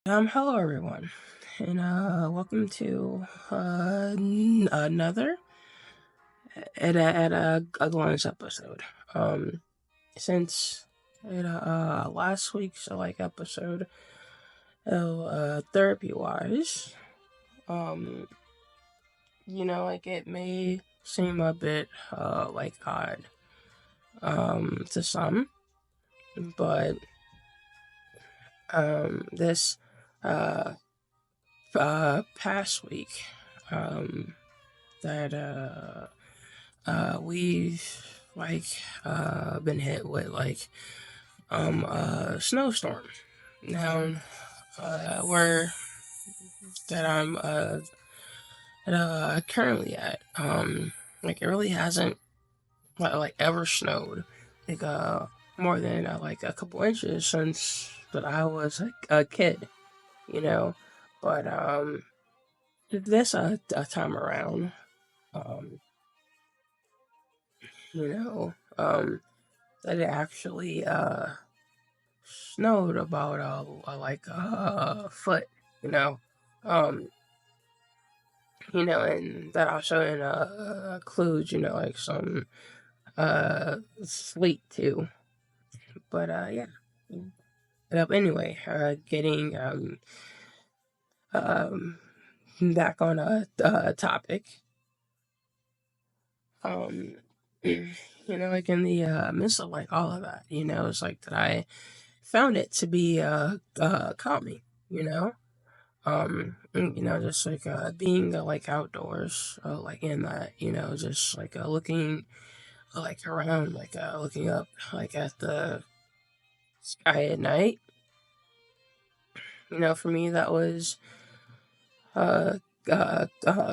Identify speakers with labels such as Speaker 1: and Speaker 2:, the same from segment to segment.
Speaker 1: Hello everyone, and welcome to another a glance episode. Since last week's episode, therapy wise, um, it may seem a bit odd to some, but this uh past week that we've been hit with a snowstorm. Now where that I'm currently at, it really hasn't ever snowed more than a couple inches since that I was a kid, you know. But this a time around, um, you know, that it actually snowed about a foot, you know, um, and that also includes some sleet too. But yeah. Anyway, getting um back on a topic. Um, in the midst of all of that, it's that I found it to be calming, just being outdoors, in that, just looking around, looking up at the sky at night. For me that was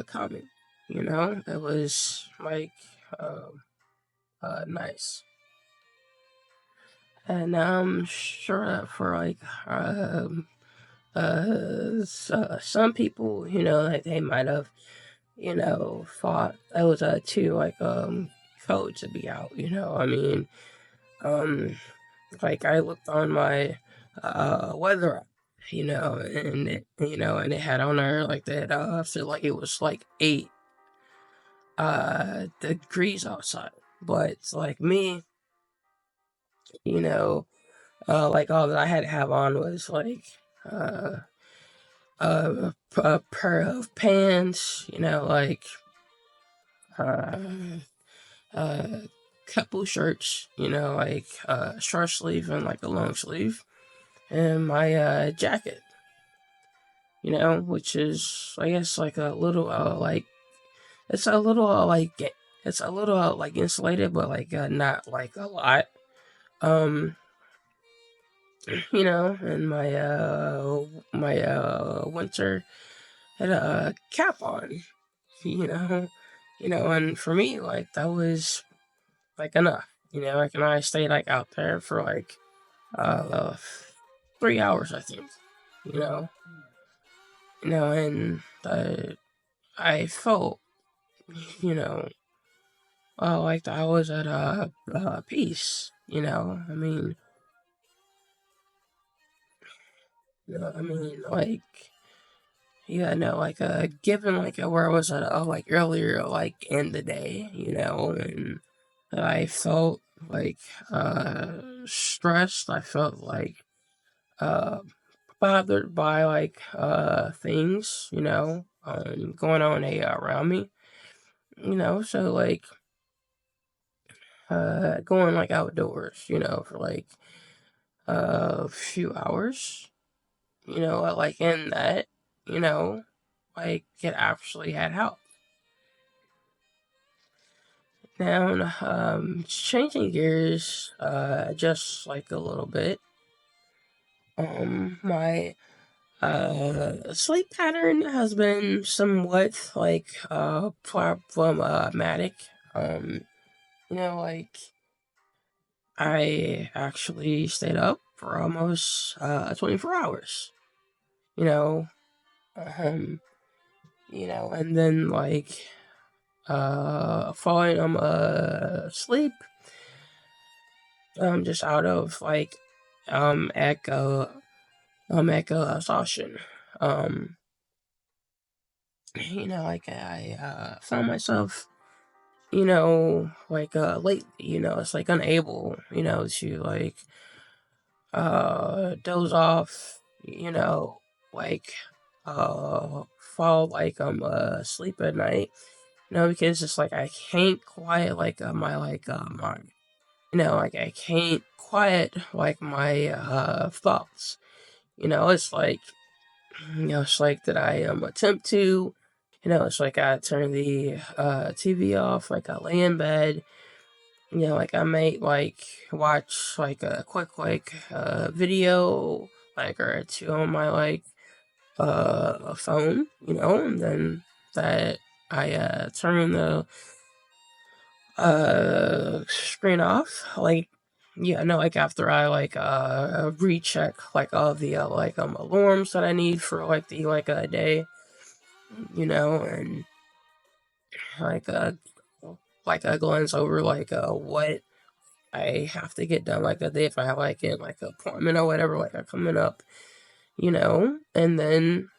Speaker 1: calming. It was nice. And I'm sure that for some people, they might have, thought that was too cold to be out. I mean, um, I looked on my weather app, and it had on there that feel like it was 8 degrees outside. But it's me, you know, all that I had to have on was uh, a pair of pants, uh, a couple shirts, short sleeve and a long sleeve, and my jacket, which is I guess a little it's a little it's a little insulated, but not a lot. Um, and my winter had a cap on, you know, and for me that was enough, and I stayed out there for uh 3 hours, I think, you know, and I felt, you know, I was at peace, I mean, yeah, no, given where I was at earlier in the day, and I felt stressed. I felt uh bothered by things, going on around me, so going outdoors, for a few hours, in that, it actually had helped. Now, changing gears, just a little bit. My sleep pattern has been somewhat problematic. You know, like I actually stayed up for almost 24 hours. You know, um, and then falling asleep, just out of echo exhaustion. Um, like I found myself, like lately, it's like unable, to like doze off, like fall like I'm asleep at night, because it's like I can't quiet like my like mind. Like I can't quiet like my thoughts. It's like it's like that I attempt to. It's like I turn the TV off, like I lay in bed. Like I might like watch like a quick like video like or two on my like phone, and then that I turn the screen off. Like yeah, no, like after I like recheck like all the like alarms that I need for like the like a day, and like glance over like what I have to get done like a day if I have like an like appointment or whatever like coming up, and then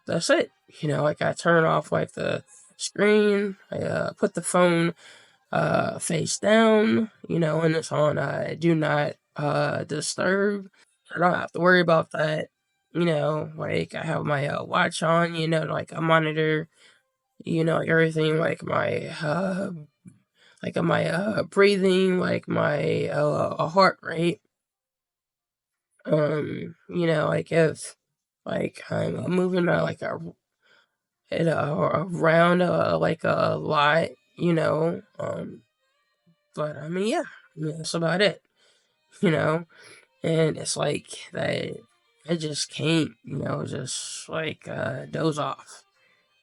Speaker 1: that's it. Like I turn off like the screen, I put the phone face down, and it's on do not disturb. I don't have to worry about that. Like I have my watch on, like a monitor, like everything like my breathing, like my heart rate. Like if like I'm moving like around like a lot, but I mean, yeah, that's about it, you know. And it's like that. I just can't, just like doze off.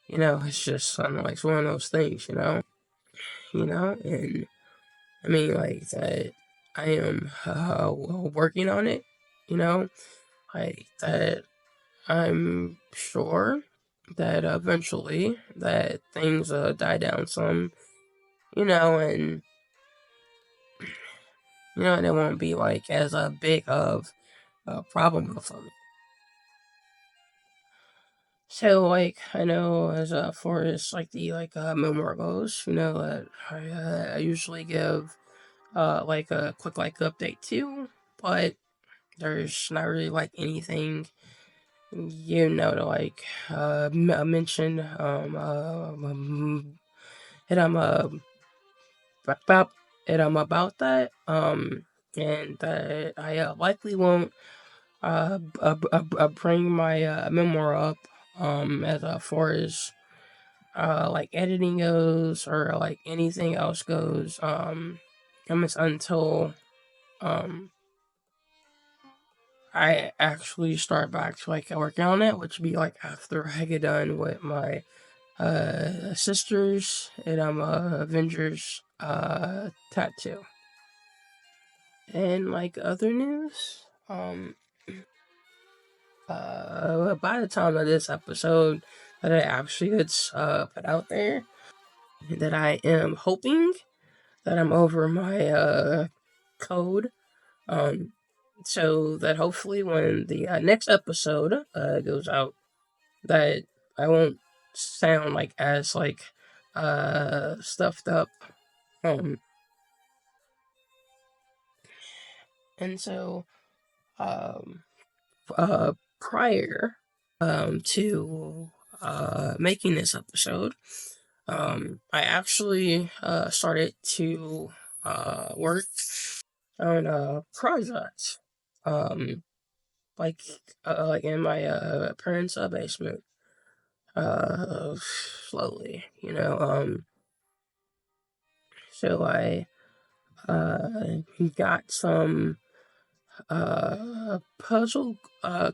Speaker 1: It's just like it's one of those things, and I mean, like that. I am working on it, like that. I'm sure that eventually that things die down some, and and it won't be like as big of a problem for me. So like I know as far as like the like memoir goes, that I usually give like a quick like update too, but there's not really like anything to like mention and I'm about about that and that I likely won't bring my memoir up as far as like editing goes or like anything else goes almost until um I actually start back to like working on it, which would be like after I get done with my sisters and Avengers tattoo. And like other news, by the time of this episode that it actually gets put out there, that I am hoping that I'm over my code, um, so that hopefully when the next episode goes out, that I won't sound like as like stuffed up. Um, and so um, prior to making this episode, I actually started to work on a project, um, like like in my parents' basement, slowly, So I got some puzzle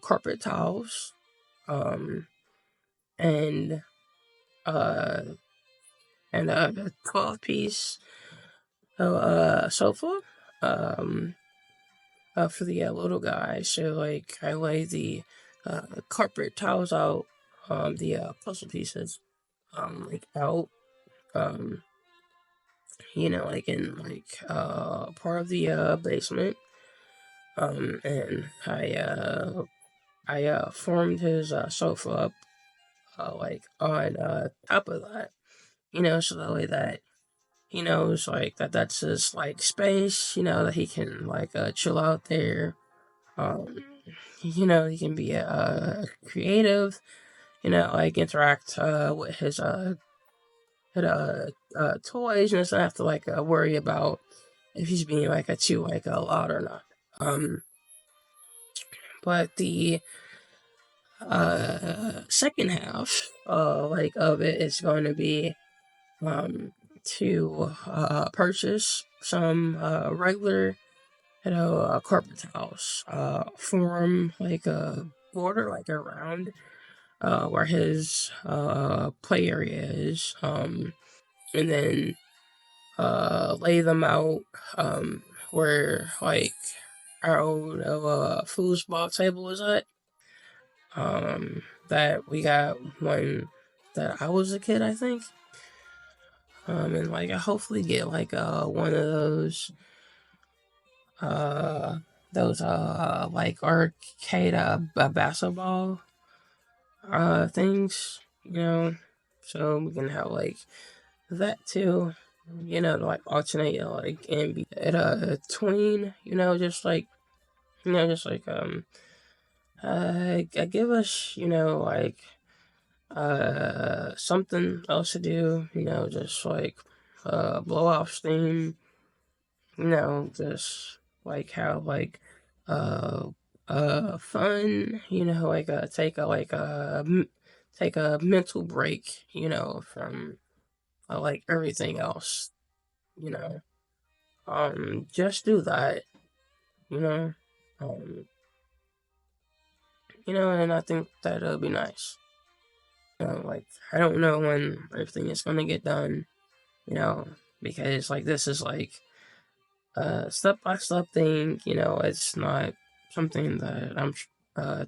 Speaker 1: carpet tiles, um, and uh, a 12-piece sofa, um, for the little guy. So like I lay the carpet tiles out, the puzzle pieces, like out, um, like in like part of the basement, and I formed his sofa up like on top of that, so that way that he knows like that's his like space, that he can like chill out there. Um, he can be creative, like interact with his toys, and doesn't have to like worry about if he's being like a too like loud or not. But the second half like of it is going to be to purchase some regular carpet tiles, form like a border like around where his play area is, and then lay them out where like our old foosball table is at. That we got when that I was a kid, I think. And like I hopefully get like one of uh those like arcade basketball things, so we can have like that too, to like alternate, like and be at a tween, just like give us, like something else to do, just like blow off steam, just like have like uh fun, like take a mental break, from like everything else, you know. Just do that, you know. Um, and I think that'll be nice. Like I don't know when everything is gonna get done, because like this is like a step by step thing, it's not something that I'm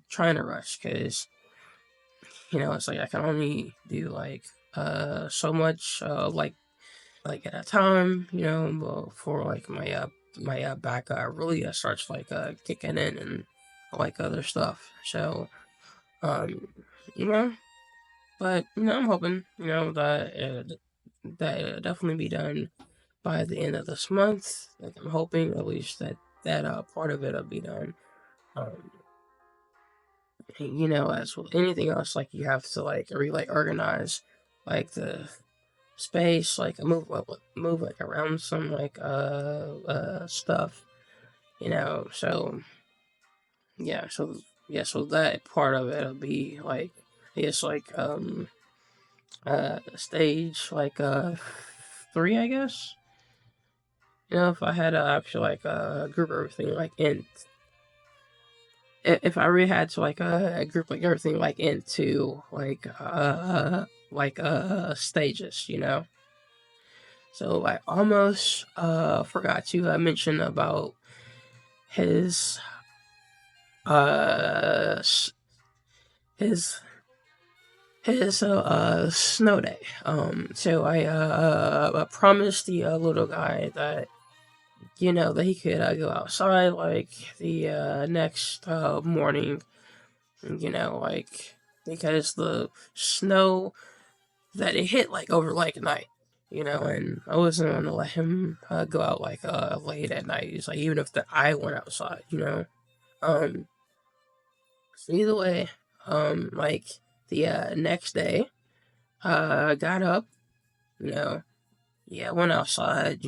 Speaker 1: trying to rush, because it's like I can only do like so much like at a time, before like my back really starts like kicking in and like other stuff. So um you know but I'm hoping that it'll definitely be done by the end of this month. Like I'm hoping at least that part of it'll be done. Um, as with anything else, like you have to like like organize like the space, like move like around some like stuff, So so that part of it'll be like it's like stage like 3, I guess. If I had to actually like group everything like in, if I really had to like group like everything like into like stages, So I almost forgot to mention about his uh s- his snow day. So I promised the little guy that that he could go outside like the next morning, like because the snow that it hit like over like night, and I wasn't gonna let him go out like late at night. It's like even if I went outside, Um, so either way, like the next day, I got up, yeah, went outside,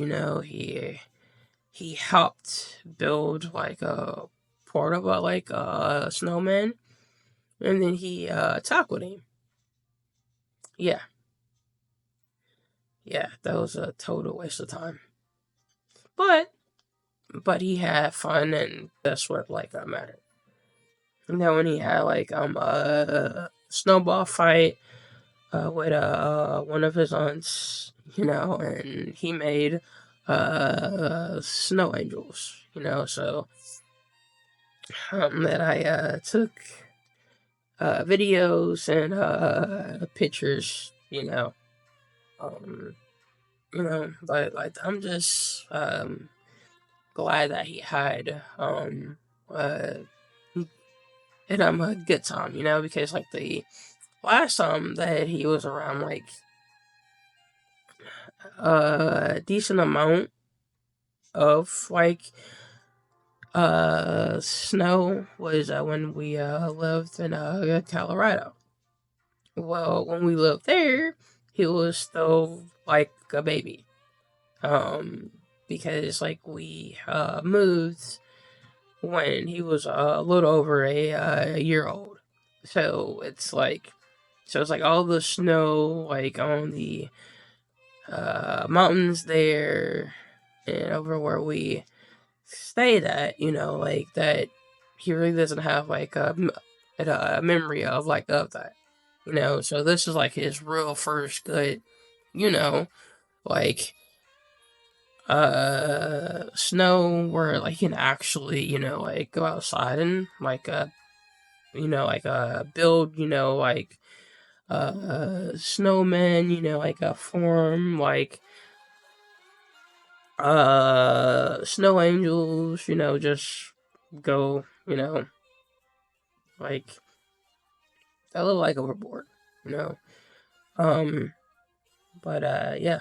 Speaker 1: he helped build like a portable like snowman, and then he tackled him. Yeah, yeah, that was a total waste of time. But he had fun, and that's what like mattered. When he had like a snowball fight with one of his aunts, and he made snow angels, so that I took videos and pictures, um, but like I'm just glad that he had uh and I'm a good time, because like the last time that he was around, like a decent amount of like snow was when we lived in Colorado. Well, when we lived there, he was still like a baby. Um, because like we moved when he was a little over a year old. So it's like all the snow like on the mountains there and over where we stayed at, like that. He really doesn't have like a memory of like of that, So this is like his real first good, you know, like snow where like he can actually like go outside and like like build like snowmen, like form like snow angels, just go, like a little like overboard, you know um but yeah.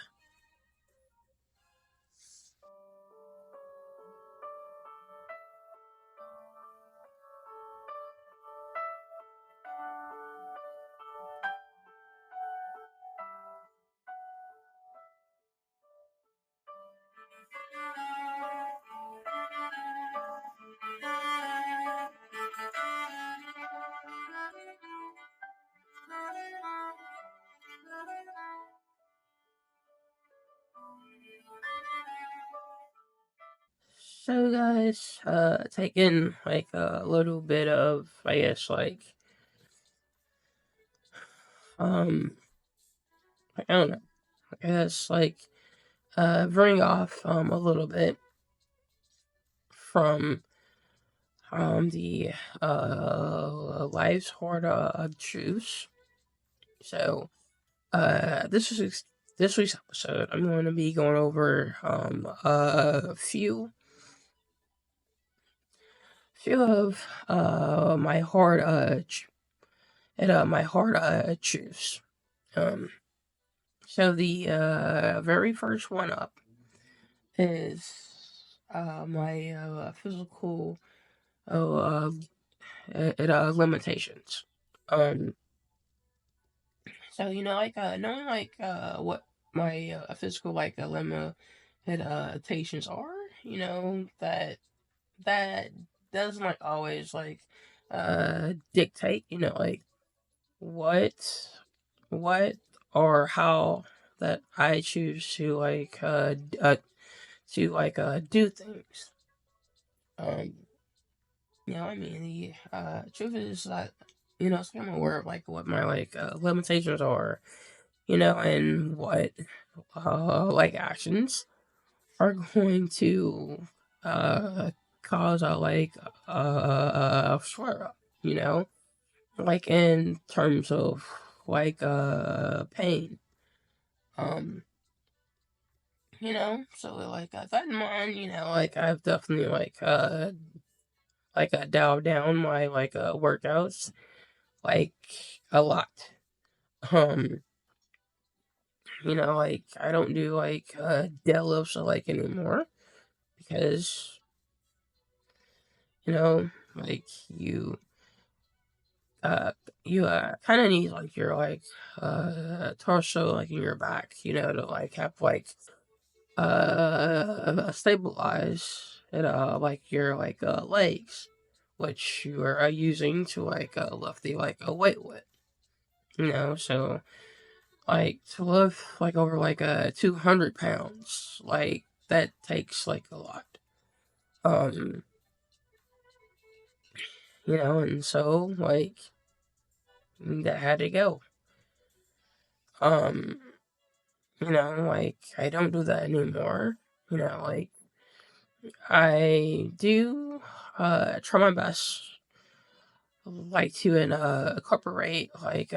Speaker 1: So guys, taking like a little bit of, I guess, like um I don't know, I guess like veering off a little bit from the life's hard of juice. So this week's episode, I'm going to be going over a few of my hard my hard juice. Um, so the very first one up is my physical uh, limitations. Um, so like knowing like what my physical like limitations are, that doesn't like always like dictate, like what what or how that I choose to do things. Um, I mean the truth is that so I'm aware of like what my like limitations are, and what like actions are going to uh cause a like flare up, like in terms of like pain. Um, so like that in mind, like I've definitely like dialed down my like workouts like a lot. Um, like I don't do like deadlifts like anymore because like uh you kind of need like your like torso like in your back, to like have like stabilize it like your like legs, which you are using to like lift the like a weight with, so like to lift like over like 200 pounds, like that takes like a lot. um and so like that had to go. um like I don't do that anymore. Like I do try my best like to incorporate like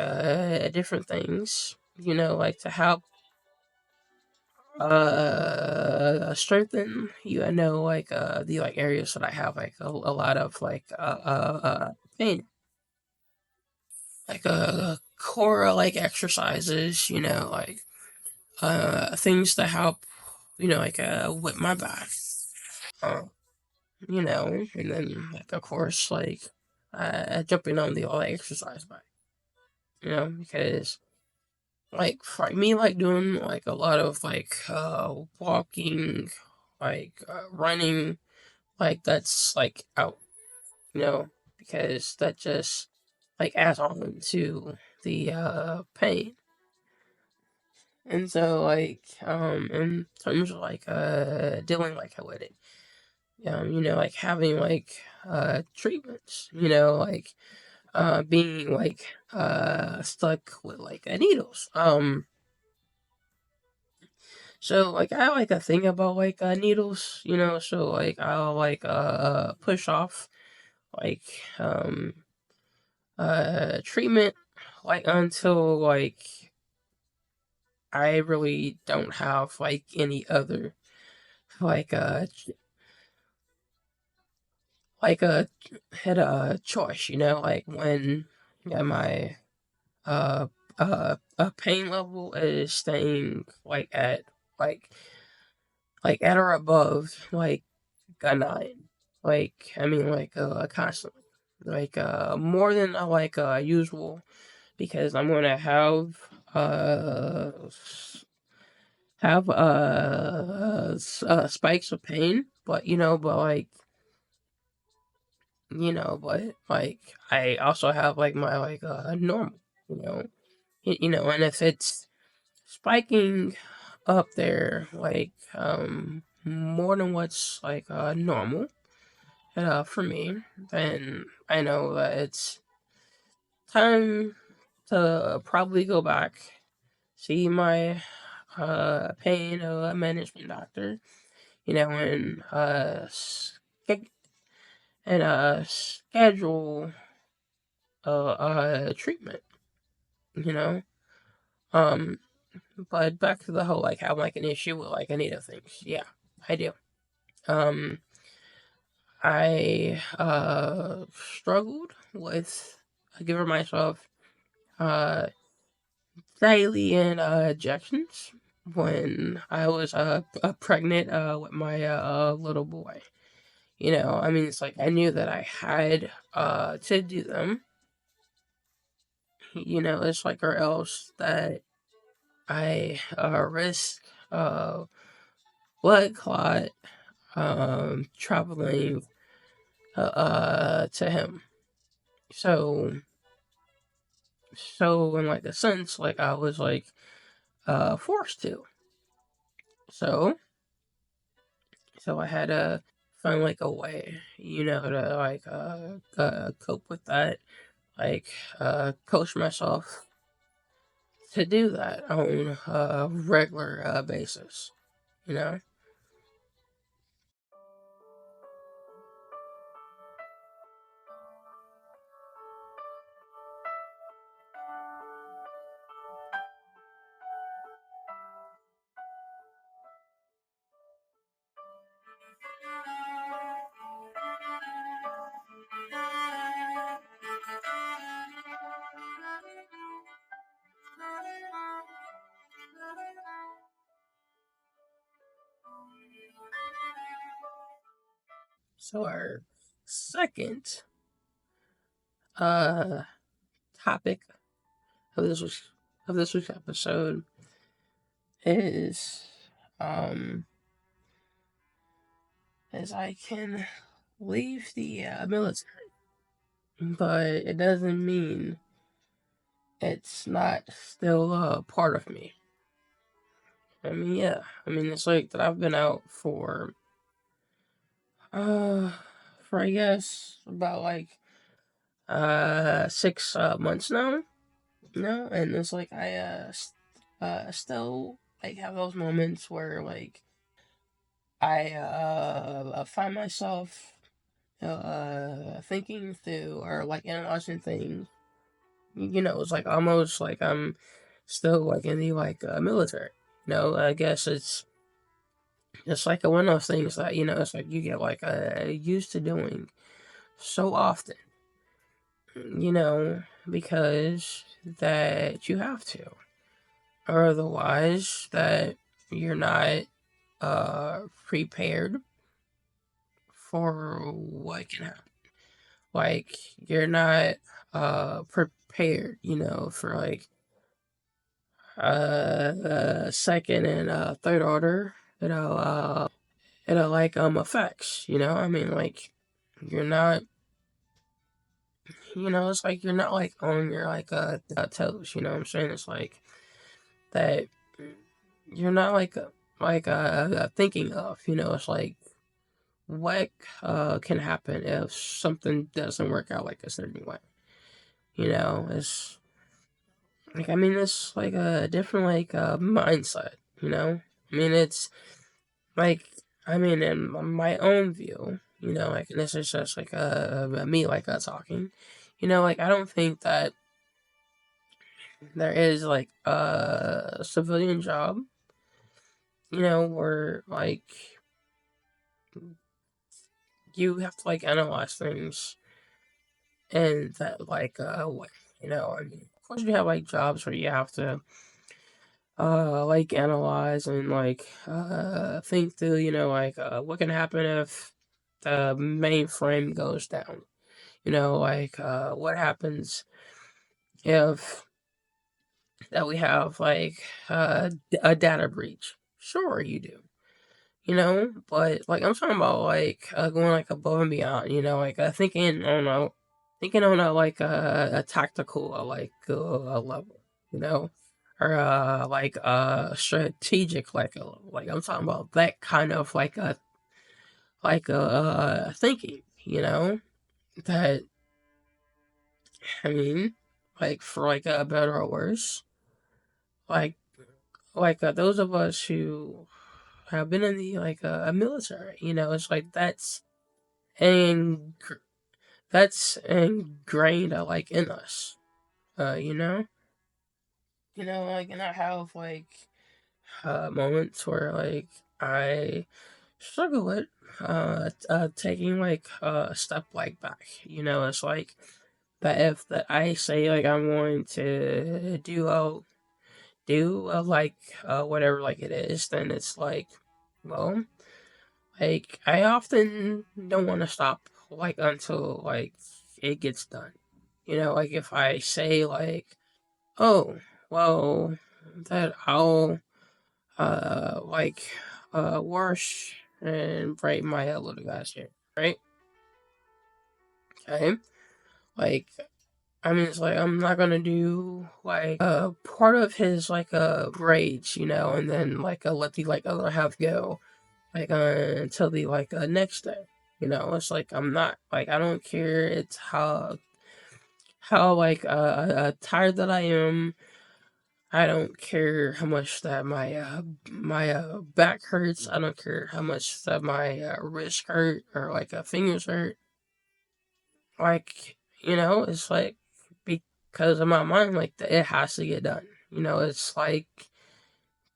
Speaker 1: different things, like to help strengthen like the like areas that I have like a lot of like pain. like core like exercises, like things to help, like with my back. Uh, and then like of course like jumping on the all exercise bike, because like for me like doing like a lot of like walking, like running, like that's like out, because that just like adds on to the pain. And so like in terms of like dealing like with it, like having like treatments, like being like stuck with like needles. So like I like a thing about like needles, so like I'll like push off like um treatment like until like I really don't have like any other like like a had a choice, like when my pain level is staying like like at or above like a 9. Like I mean like constantly. Like more than like usual, because I'm gonna spikes of pain, but but like I also have like my like normal, you know, and if it's spiking up there like more than what's like normal for me, then I know that it's time to probably go back, see my pain management doctor, and schedule treatment, you know. Um, but back to the whole like have like an issue with like any of things. Yeah, I do. Um, I struggled with giving myself uh daily injections when I was pregnant with my little boy. I mean, it's like I knew that I had to do them. It's like or else that I risk blood clot traveling to him. So in like a sense, like I was like forced to. So I had to find like a way, to like cope with that, like coach myself to do that on a regular basis, you know. So our second uh topic of this week's episode is as I can leave the military, but it doesn't mean it's not still a part of me. I mean, yeah. I mean, it's like that I've been out uh for I guess about like 6 months now. And it's like I still like have those moments where like I find myself thinking through or like analyzing things. It's like almost like I'm still like in the like military. I guess it's like one of those things that it's like you get like used to doing so often. because that you have to, or otherwise that you're not prepared for what can happen. Like you're not prepared, for like second and third order, like effects. I mean, like you're not, it's like you're not like on your like toes. You know what I'm saying? It's like that you're not thinking of. It's like what can happen if something doesn't work out like a certain way. It's like, I mean, it's like a different like mindset. I mean, it's like, I mean, in my own view, like, and this is just like me like talking. Like I don't think that there is like a civilian job, where like you have to like analyze things in that like way. I mean, of course you have like jobs where you have to like analyze and like think through, like what can happen if the mainframe goes down. Like what happens if that we have like a data breach. Sure you do. But like I'm talking about like going like above and beyond, like thinking on a like a tactical like level, or like strategic like I'm talking about that kind of like thinking, that I mean, like for like a better or worse, like those of us who have been in the like military, it's like and that's ingrained like in us. You know? Like and I have like moments where like I struggle with taking like a step like back. It's like that if that I say like I'm going to do like whatever like it is, then it's like, well, like I often don't want to stop like until like it gets done. Like if I say like, oh, well, that I'll like wash and braid my hair a little last year, right? Okay, like I mean, it's like I'm not gonna do like part of his like braids, and then like let the like other half go like until the like next day. It's like I'm not like I don't care. It's how like tired that I am. I don't care how much that my back hurts. I don't care how much that my wrist hurt or like fingers hurt. Like it's like because in my mind, like it has to get done. It's like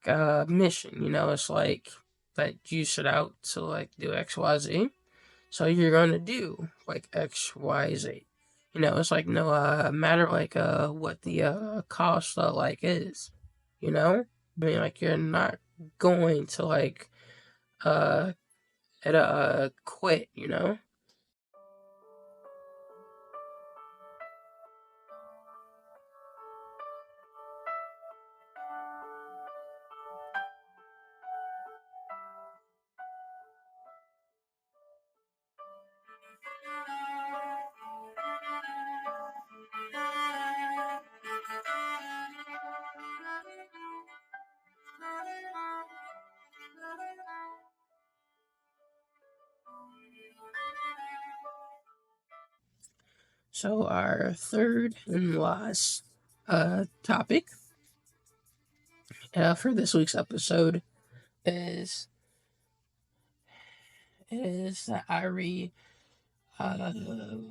Speaker 1: a mission. It's like that you set out to like do X, Y, Z. So you're gonna do like X, Y, Z. It's like no matter like what the cost like is. I mean like you're not going to like uh quit. At quit. So our third and last topic for this week's episode is that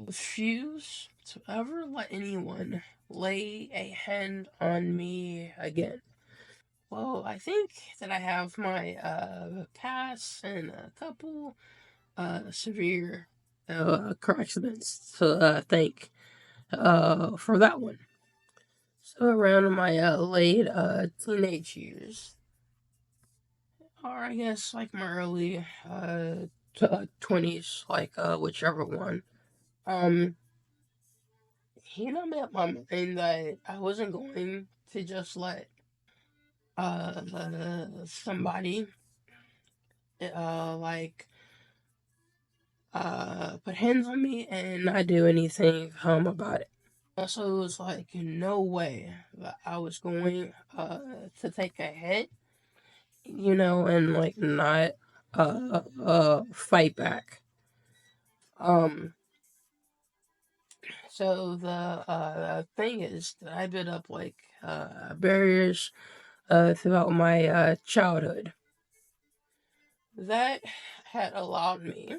Speaker 1: refuse to ever let anyone lay a hand on me again. Well, I think that I have my past and a couple severe car accidents to thank for that one. So around my late teenage years, or I guess like my early 20s, like whichever one. Um, made up my mind that I wasn't going to just let somebody like put hands on me and not do anything about it. Also, it was like no way that I was going to take a hit, and like not fight back. Um, so the thing is that I built up like barriers throughout my childhood that had allowed me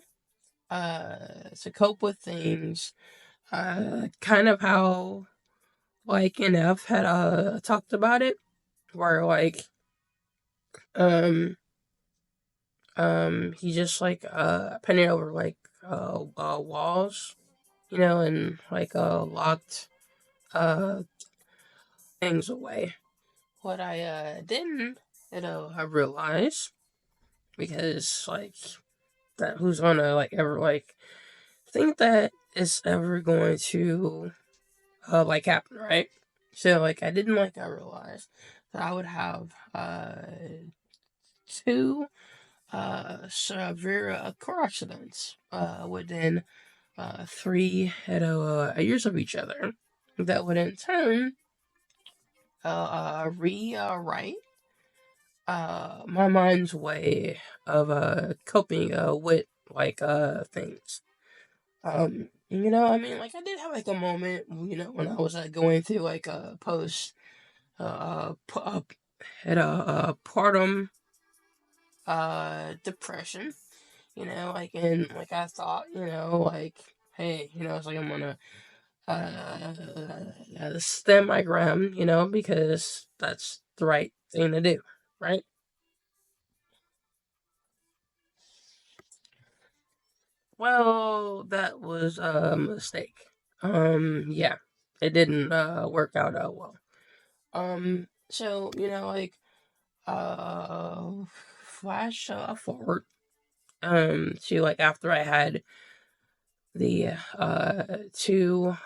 Speaker 1: to cope with things, kind of how like NF had talked about it, where like um he just like painted over like walls, and like locked uh things away. What I didn't, I realized, because like that who's gonna like ever like think that it's ever going to like happen, right? So like I didn't like I realized that I would have two severe car accidents within 3 years of each other that would in turn rewrite my mind's way of coping with like things. I mean, like I did have like a moment, when I was going through like a post had a partum depression, like, and like I thought, like, hey, it's like I'm gonna stem my gram, because that's the right thing to do, right? Well, that was a mistake. Yeah, it didn't work out well. So like uh, flash forward to like after I had the two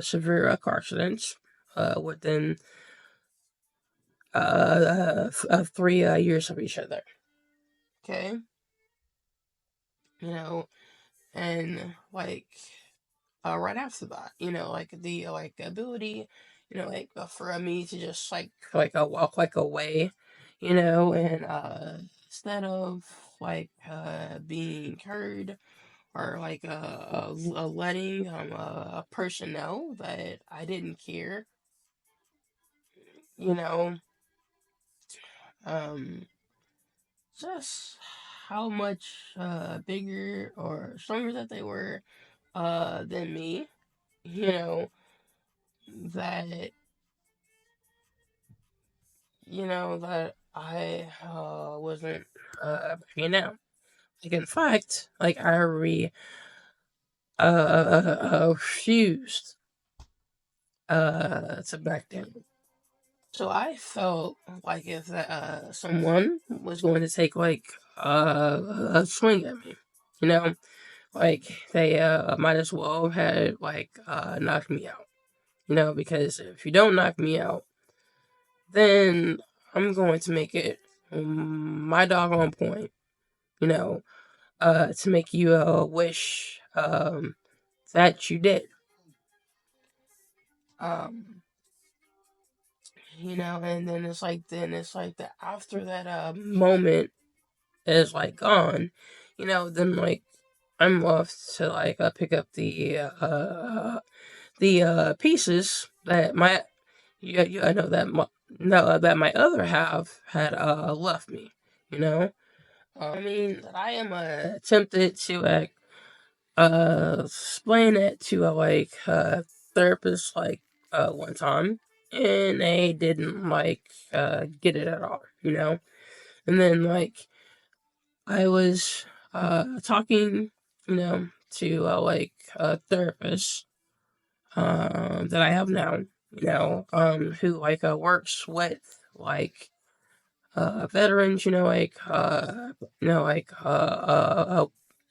Speaker 1: severe car accidents within 3 years of each other. Okay, you know, and like right after that, like the like ability, like for me to just like walk like away, and instead of like being heard or like letting a person know that I didn't care, you know, um, just how much bigger or stronger that they were than me, you know, that that I wasn't Like in fact, like I refused to back down. So I felt like if someone was going to take like a swing at me, you know, like they might as well had like knocked me out, because if you don't knock me out, then I'm going to make it my doggone point, you know, to make you wish that you did. Um, and then it's like that after that moment is like gone, then like I'm left to like pick up the pieces that my I know that my no that my other half had left me, you know. I mean, I am tempted to explain it to a like therapist like one time, and they didn't like get it at all, And then like I was talking, to like a therapist that I have now, who like works with like veterans,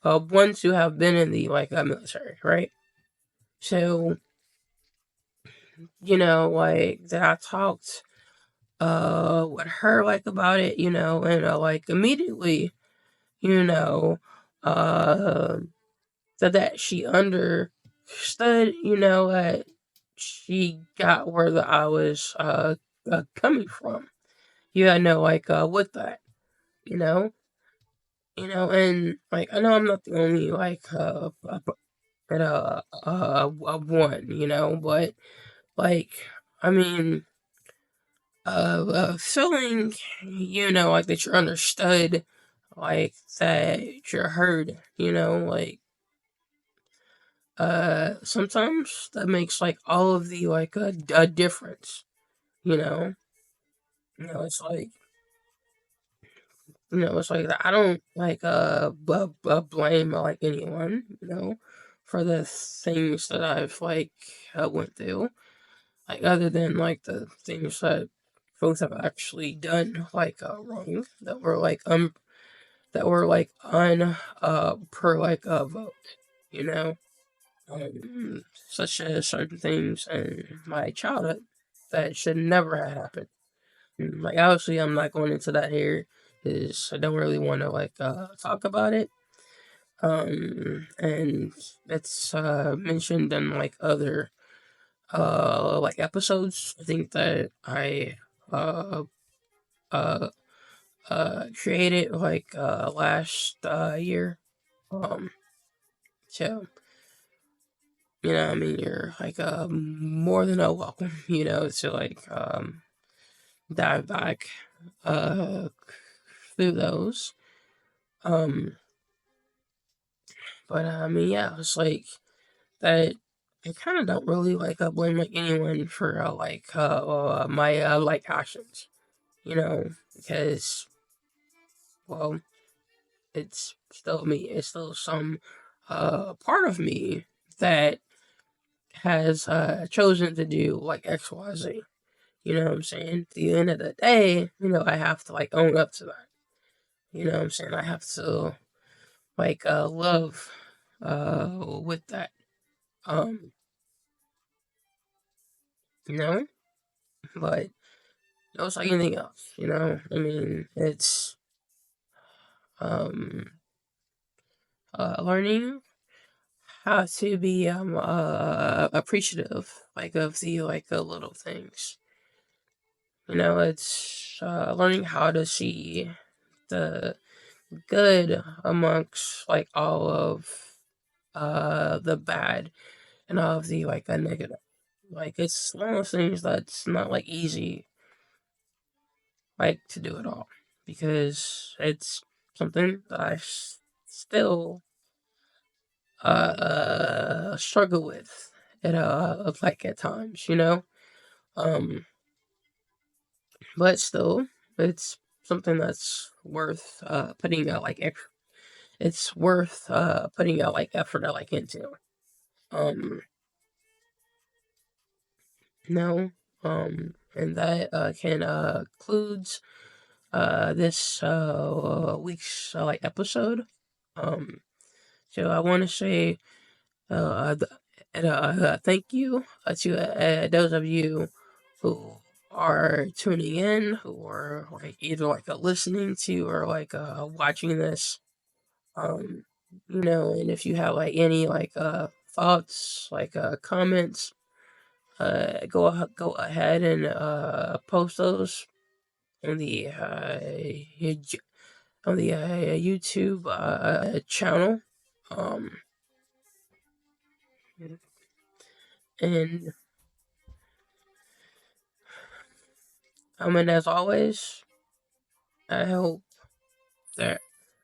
Speaker 1: ones who have been in the like military, right? So like that I talked with her like about it, and like immediately, you know, uh said that she understood, that she got where I was coming from. Yeah, no, like with that, you know, and like I know I'm not the only like one, but like I mean, feeling, like that you're understood, like that you're heard, like sometimes that makes like all of the like a difference, you know. It's like it's like I don't like blame like anyone, for the things that I've like went through, like other than like the things that folks have actually done like wrong, that were like un per like vote, you know, such as certain things in my childhood that should never have happened. Like obviously, I'm not going into that here because I don't really want to like talk about it. And it's mentioned in like other like episodes. I think that I uh uh created like last year. Um, so I mean, you're like more than a welcome, to like dive back uh through those. Um, but I mean, yeah, it's like that. I kind of don't really like blame like anyone for my like actions, because well, it's still me. It's still some part of me that has chosen to do like X, Y, Z. You know what I'm saying? At the end of the day, I have to like own up to that. You know what I'm saying? I have to like love with that. Um, you know? But it's like anything else, I mean, it's um learning how to be appreciative like of the like the little things. It's learning how to see the good amongst like all of the bad and all of the like the negative. Like it's one of those things that's not like easy like to do it all, because it's something that still struggle with like at times, um but still it's something that's worth putting out like it's worth putting out like effort like into. um no and that can includes this week's like episode. um so I want to say thank you to those of you who are tuning in, who are like either like listening to or like watching this. Um, and if you have like any like thoughts, like comments, go ahead and post those on the YouTube channel. Um, and and as always, I that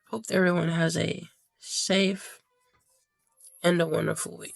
Speaker 1: hope everyone has a safe and a wonderful week.